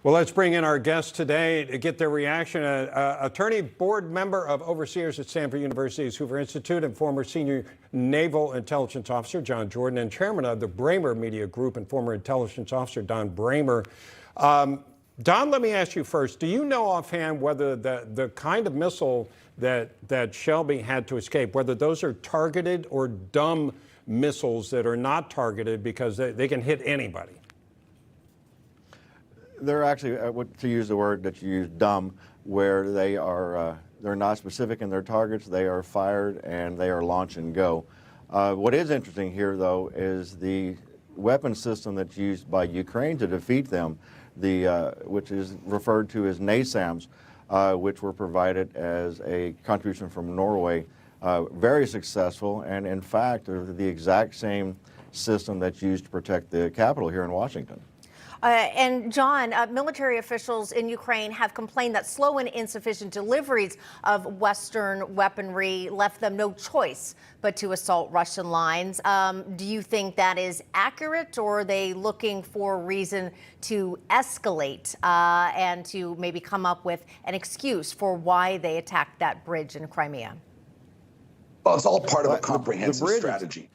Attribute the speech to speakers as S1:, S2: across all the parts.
S1: Well, let's bring in our guest today to get their reaction. Attorney board member of overseers at Stanford University's Hoover Institute and former senior naval intelligence officer John Jordan, and chairman of the Bramer Media Group and former intelligence officer Don Bramer. Don, let me ask you first, do you know offhand whether the kind of missile that Shelby had to escape, whether those are targeted or dumb missiles that are not targeted because they can hit anybody?
S2: They're actually, to use the word that you use, dumb, where they are, they're not specific in their targets, they are fired and they are launch and go. What is interesting here, though, is the weapon system that's used by Ukraine to defeat them, which is referred to as NASAMS, which were provided as a contribution from Norway. Very successful, and in fact, are the exact same system that's used to protect the Capitol here in Washington.
S3: And John, military officials in Ukraine have complained that slow and insufficient deliveries of Western weaponry left them no choice but to assault Russian lines. Do you think that is accurate, or are they looking for a reason to escalate and to maybe come up with an excuse for why they attacked that bridge in Crimea?
S4: Well, it's all part of a comprehensive strategy.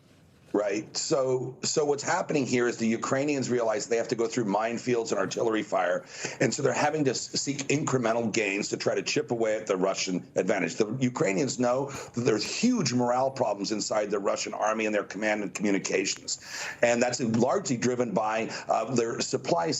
S4: Right. So what's happening here is the Ukrainians realize they have to go through minefields and artillery fire. And so they're having to seek incremental gains to try to chip away at the Russian advantage. The Ukrainians know that there's huge morale problems inside the Russian army and their command and communications. And that's largely driven by their supply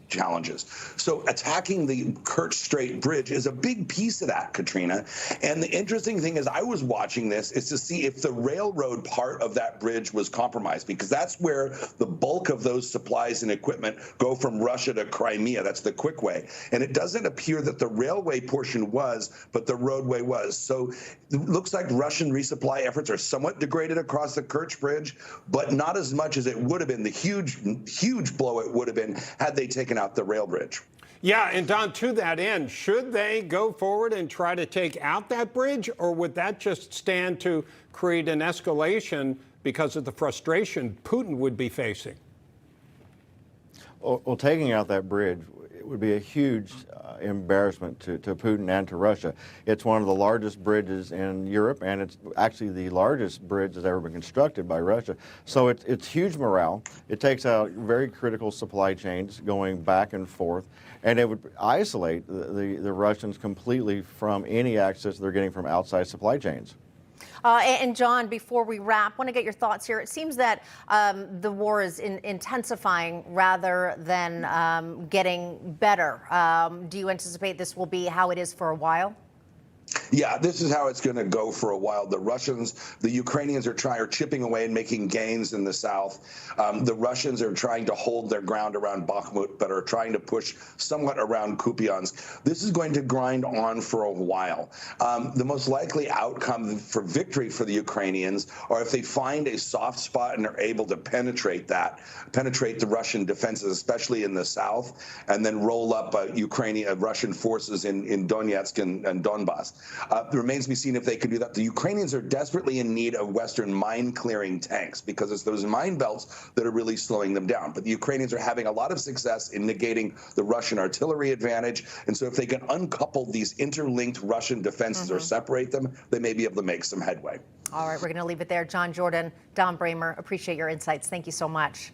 S4: challenges. So attacking the Kerch Strait Bridge is a big piece of that, Katrina. And the interesting thing is I was watching this is to see if the railroad part of that bridge was compromised, because that's where the bulk of those supplies and equipment go from Russia to Crimea. That's the quick way. And it doesn't appear that the railway portion was, but the roadway was. So it looks like Russian resupply efforts are somewhat degraded across the Kerch Bridge, but not as much as it would have been, the huge blow it would have been had they taken out the rail bridge.
S1: Yeah, and Don, to that end, should they go forward and try to take out that bridge, or would that just stand to create an escalation because of the frustration Putin would be facing?
S2: Well, taking out that bridge, it would be a huge embarrassment to Putin and to Russia. It's one of the largest bridges in Europe, and it's actually the largest bridge that's ever been constructed by Russia. So it's huge morale. It takes out very critical supply chains going back and forth, and it would isolate the Russians completely from any access they're getting from outside supply chains.
S3: And John, before we wrap, I want to get your thoughts here. It seems that the war is intensifying rather than getting better. Do you anticipate this will be how it is for a while?
S4: Yeah, this is how it's going to go for a while. The Ukrainians are chipping away and making gains in the south. The Russians are trying to hold their ground around Bakhmut, but are trying to push somewhat around Kupiansk. This is going to grind on for a while. The most likely outcome for victory for the Ukrainians are if they find a soft spot and are able to penetrate the Russian defenses, especially in the south, and then roll up Russian forces in Donetsk and Donbass. It remains to be seen if they can do that. The Ukrainians are desperately in need of Western mine-clearing tanks, because it's those mine belts that are really slowing them down. But the Ukrainians are having a lot of success in negating the Russian artillery advantage. And so if they can uncouple these interlinked Russian defenses or separate them, they may be able to make some headway.
S3: All right, we're going to leave it there. John Jordan, Don Bramer, appreciate your insights. Thank you so much.